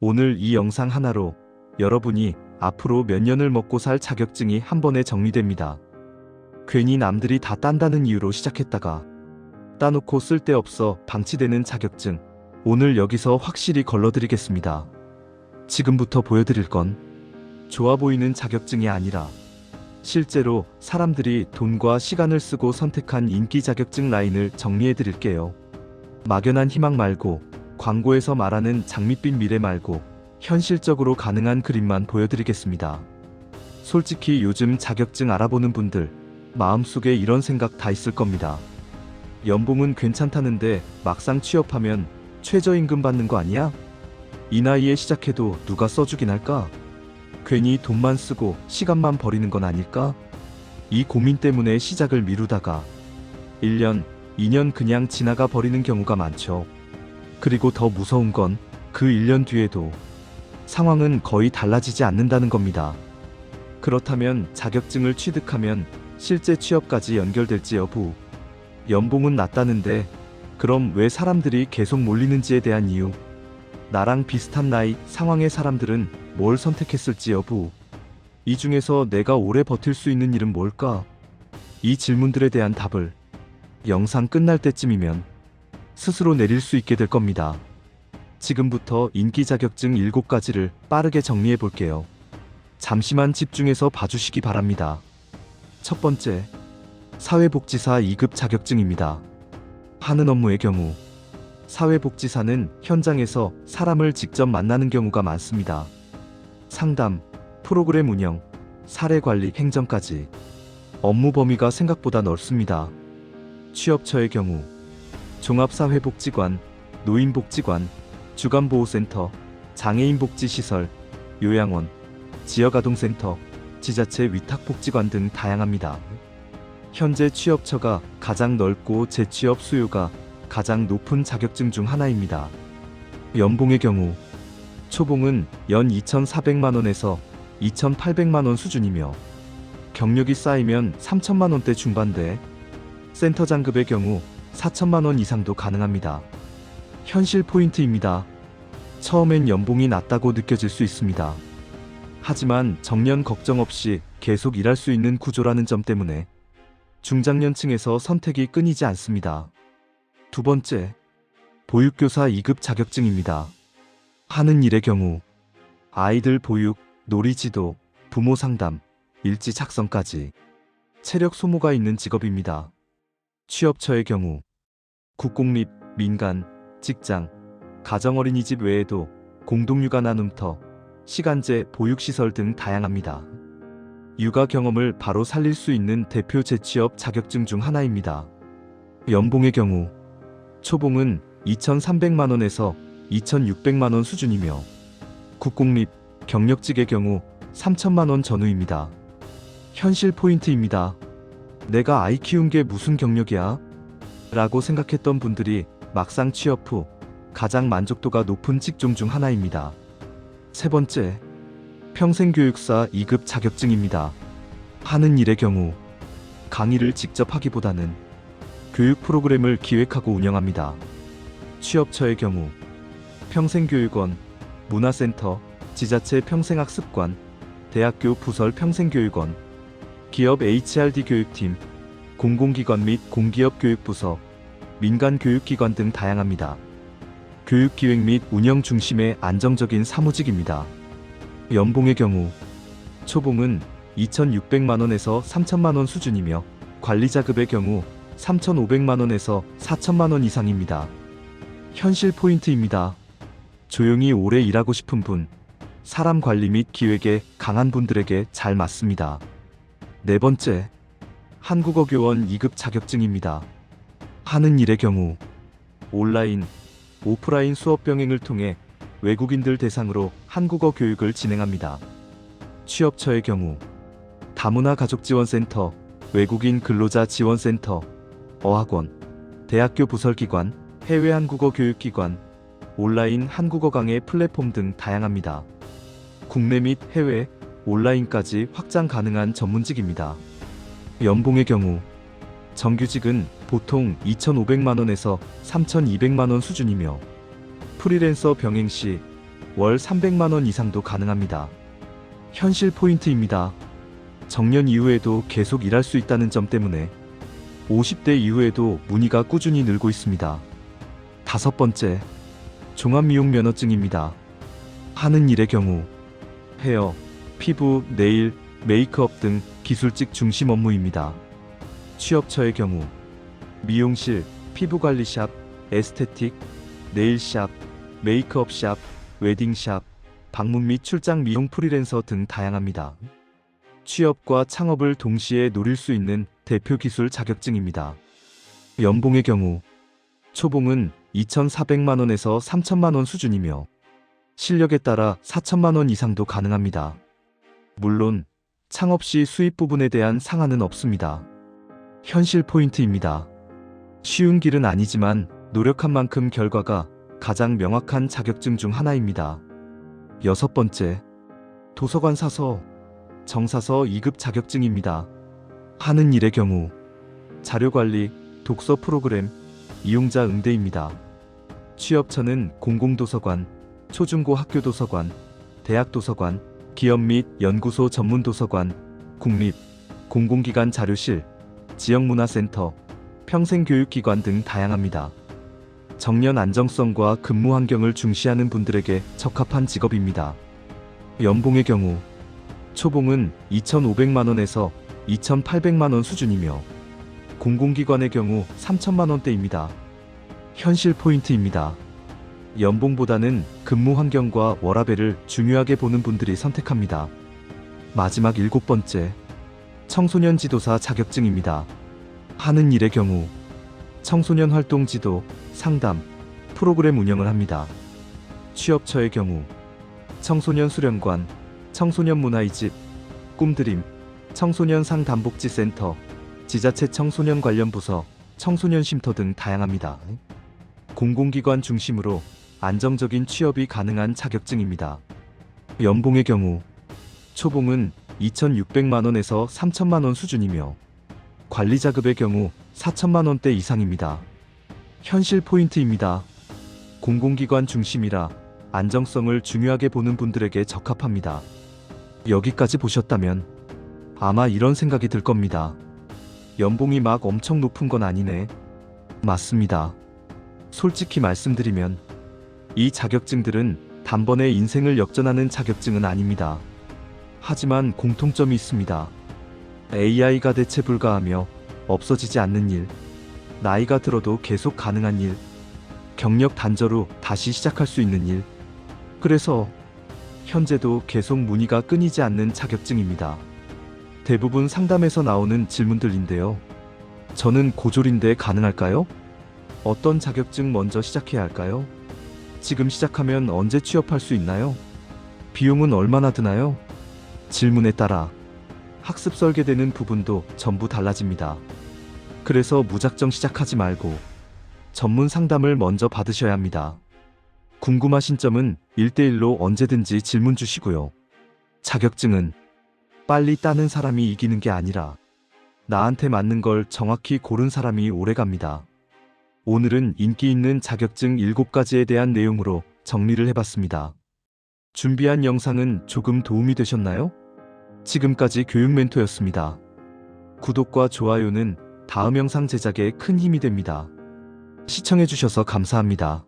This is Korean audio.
오늘 이 영상 하나로 여러분이 앞으로 몇 년을 먹고 살 자격증이 한 번에 정리됩니다. 괜히 남들이 다 딴다는 이유로 시작했다가 따놓고 쓸데없어 방치되는 자격증, 오늘 여기서 확실히 걸러드리겠습니다. 지금부터 보여드릴 건 좋아 보이는 자격증이 아니라 실제로 사람들이 돈과 시간을 쓰고 선택한 인기 자격증 라인을 정리해드릴게요. 막연한 희망 말고, 광고에서 말하는 장밋빛 미래 말고 현실적으로 가능한 그림만 보여드리겠습니다. 솔직히 요즘 자격증 알아보는 분들 마음속에 이런 생각 다 있을 겁니다. 연봉은 괜찮다는데 막상 취업하면 최저임금 받는 거 아니야? 이 나이에 시작해도 누가 써주긴 할까? 괜히 돈만 쓰고 시간만 버리는 건 아닐까? 이 고민 때문에 시작을 미루다가 1년, 2년 그냥 지나가 버리는 경우가 많죠. 그리고 더 무서운 건 그 1년 뒤에도 상황은 거의 달라지지 않는다는 겁니다. 그렇다면 자격증을 취득하면 실제 취업까지 연결될지 여부, 연봉은 낮다는데 그럼 왜 사람들이 계속 몰리는지에 대한 이유, 나랑 비슷한 나이, 상황의 사람들은 뭘 선택했을지 여부, 이 중에서 내가 오래 버틸 수 있는 일은 뭘까? 이 질문들에 대한 답을 영상 끝날 때쯤이면 스스로 내릴 수 있게 될 겁니다. 지금부터 인기 자격증 7가지를 빠르게 정리해 볼게요. 잠시만 집중해서 봐주시기 바랍니다. 첫 번째, 사회복지사 2급 자격증입니다. 하는 업무의 경우 사회복지사는 현장에서 사람을 직접 만나는 경우가 많습니다. 상담, 프로그램 운영, 사례관리, 행정까지 업무 범위가 생각보다 넓습니다. 취업처의 경우 종합사회복지관, 노인복지관, 주간보호센터, 장애인복지시설, 요양원, 지역아동센터, 지자체 위탁복지관 등 다양합니다. 현재 취업처가 가장 넓고 재취업 수요가 가장 높은 자격증 중 하나입니다. 연봉의 경우 초봉은 연 2,400만원에서 2,800만원 수준이며 경력이 쌓이면 3천만원대 중반대, 센터장급의 경우 4천만원 이상도 가능합니다. 현실 포인트입니다. 처음엔 연봉이 낮다고 느껴질 수 있습니다. 하지만 정년 걱정 없이 계속 일할 수 있는 구조라는 점 때문에 중장년층에서 선택이 끊이지 않습니다. 두 번째, 보육교사 2급 자격증입니다. 하는 일의 경우 아이들 보육, 놀이지도, 부모 상담, 일지 작성까지 체력 소모가 있는 직업입니다. 취업처의 경우 국공 및 민간, 직장, 가정어린이집 외에도 공동육아 나눔터, 시간제, 보육시설 등 다양합니다. 육아 경험을 바로 살릴 수 있는 대표 재취업 자격증 중 하나입니다. 연봉의 경우 초봉은 2,300만원에서 2,600만원 수준이며 국공 및 경력직의 경우 3천만원 전후입니다. 현실 포인트입니다. 내가 아이 키운 게 무슨 경력이야? 라고 생각했던 분들이 막상 취업 후 가장 만족도가 높은 직종 중 하나입니다. 세 번째, 평생교육사 2급 자격증입니다. 하는 일의 경우 강의를 직접 하기보다는 교육 프로그램을 기획하고 운영합니다. 취업처의 경우 평생교육원, 문화센터, 지자체 평생학습관, 대학교 부설 평생교육원, 기업 HRD 교육팀, 공공기관 및 공기업 교육부서, 민간교육기관 등 다양합니다. 교육기획 및 운영 중심의 안정적인 사무직입니다. 연봉의 경우 초봉은 2,600만원에서 3천만원 수준이며 관리자급의 경우 3,500만원에서 4천만원 이상입니다. 현실 포인트입니다. 조용히 오래 일하고 싶은 분, 사람 관리 및 기획에 강한 분들에게 잘 맞습니다. 네 번째, 한국어 교원 2급 자격증입니다. 하는 일의 경우 온라인, 오프라인 수업 병행을 통해 외국인들 대상으로 한국어 교육을 진행합니다. 취업처의 경우 다문화 가족지원센터, 외국인 근로자 지원센터, 어학원, 대학교 부설기관, 해외 한국어 교육기관, 온라인 한국어 강의 플랫폼 등 다양합니다. 국내 및 해외, 온라인까지 확장 가능한 전문직입니다. 연봉의 경우 정규직은 보통 2,500만원에서 3,200만원 수준이며 프리랜서 병행 시 월 300만 원 이상도 가능합니다. 현실 포인트입니다. 정년 이후에도 계속 일할 수 있다는 점 때문에 50대 이후에도 문의가 꾸준히 늘고 있습니다. 5번째, 종합미용 면허증입니다. 하는 일의 경우 헤어, 피부, 네일, 메이크업 등 기술직 중심 업무입니다. 취업처의 경우 미용실, 피부관리샵, 에스테틱, 네일샵, 메이크업샵, 웨딩샵, 방문 및 출장 미용 프리랜서 등 다양합니다. 취업과 창업을 동시에 노릴 수 있는 대표 기술 자격증입니다. 연봉의 경우 초봉은 2,400만 원에서 3천만 원 수준이며 실력에 따라 4천만 원 이상도 가능합니다. 물론 창업 시 수입 부분에 대한 상한은 없습니다. 현실 포인트입니다. 쉬운 길은 아니지만 노력한 만큼 결과가 가장 명확한 자격증 중 하나입니다. 6번째, 도서관 사서, 정사서 2급 자격증입니다. 하는 일의 경우 자료관리, 독서 프로그램, 이용자 응대입니다. 취업처는 공공도서관, 초중고 학교 도서관, 대학 도서관, 기업 및 연구소 전문 도서관, 국립, 공공기관 자료실, 지역문화센터, 평생교육기관 등 다양합니다. 정년 안정성과 근무 환경을 중시하는 분들에게 적합한 직업입니다. 연봉의 경우 초봉은 2,500만 원에서 2,800만 원 수준이며 공공기관의 경우 3천만 원대입니다. 현실 포인트입니다. 연봉보다는 근무 환경과 워라밸을 중요하게 보는 분들이 선택합니다. 마지막 7번째, 청소년 지도사 자격증입니다. 하는 일의 경우 청소년 활동 지도, 상담, 프로그램 운영을 합니다. 취업처의 경우 청소년 수련관, 청소년 문화의 집, 꿈드림, 청소년 상담복지센터, 지자체 청소년 관련 부서, 청소년 쉼터 등 다양합니다. 공공기관 중심으로 안정적인 취업이 가능한 자격증입니다. 연봉의 경우 초봉은 2,600만 원에서 3천만 원 수준이며 관리자급의 경우 4천만 원대 이상입니다. 현실 포인트입니다. 공공기관 중심이라 안정성을 중요하게 보는 분들에게 적합합니다. 여기까지 보셨다면 아마 이런 생각이 들 겁니다. 연봉이 막 엄청 높은 건 아니네. 맞습니다. 솔직히 말씀드리면 이 자격증들은 단번에 인생을 역전하는 자격증은 아닙니다. 하지만 공통점이 있습니다. AI가 대체 불가하며 없어지지 않는 일, 나이가 들어도 계속 가능한 일, 경력 단절 후 다시 시작할 수 있는 일. 그래서 현재도 계속 문의가 끊이지 않는 자격증입니다. 대부분 상담에서 나오는 질문들인데요. 저는 고졸인데 가능할까요? 어떤 자격증 먼저 시작해야 할까요? 지금 시작하면 언제 취업할 수 있나요? 비용은 얼마나 드나요? 질문에 따라 학습 설계되는 부분도 전부 달라집니다. 그래서 무작정 시작하지 말고 전문 상담을 먼저 받으셔야 합니다. 궁금하신 점은 1대1로 언제든지 질문 주시고요. 자격증은 빨리 따는 사람이 이기는 게 아니라 나한테 맞는 걸 정확히 고른 사람이 오래갑니다. 오늘은 인기 있는 자격증 7가지에 대한 내용으로 정리를 해봤습니다. 준비한 영상은 조금 도움이 되셨나요? 지금까지 교육 멘토였습니다. 구독과 좋아요는 다음 영상 제작에 큰 힘이 됩니다. 시청해주셔서 감사합니다.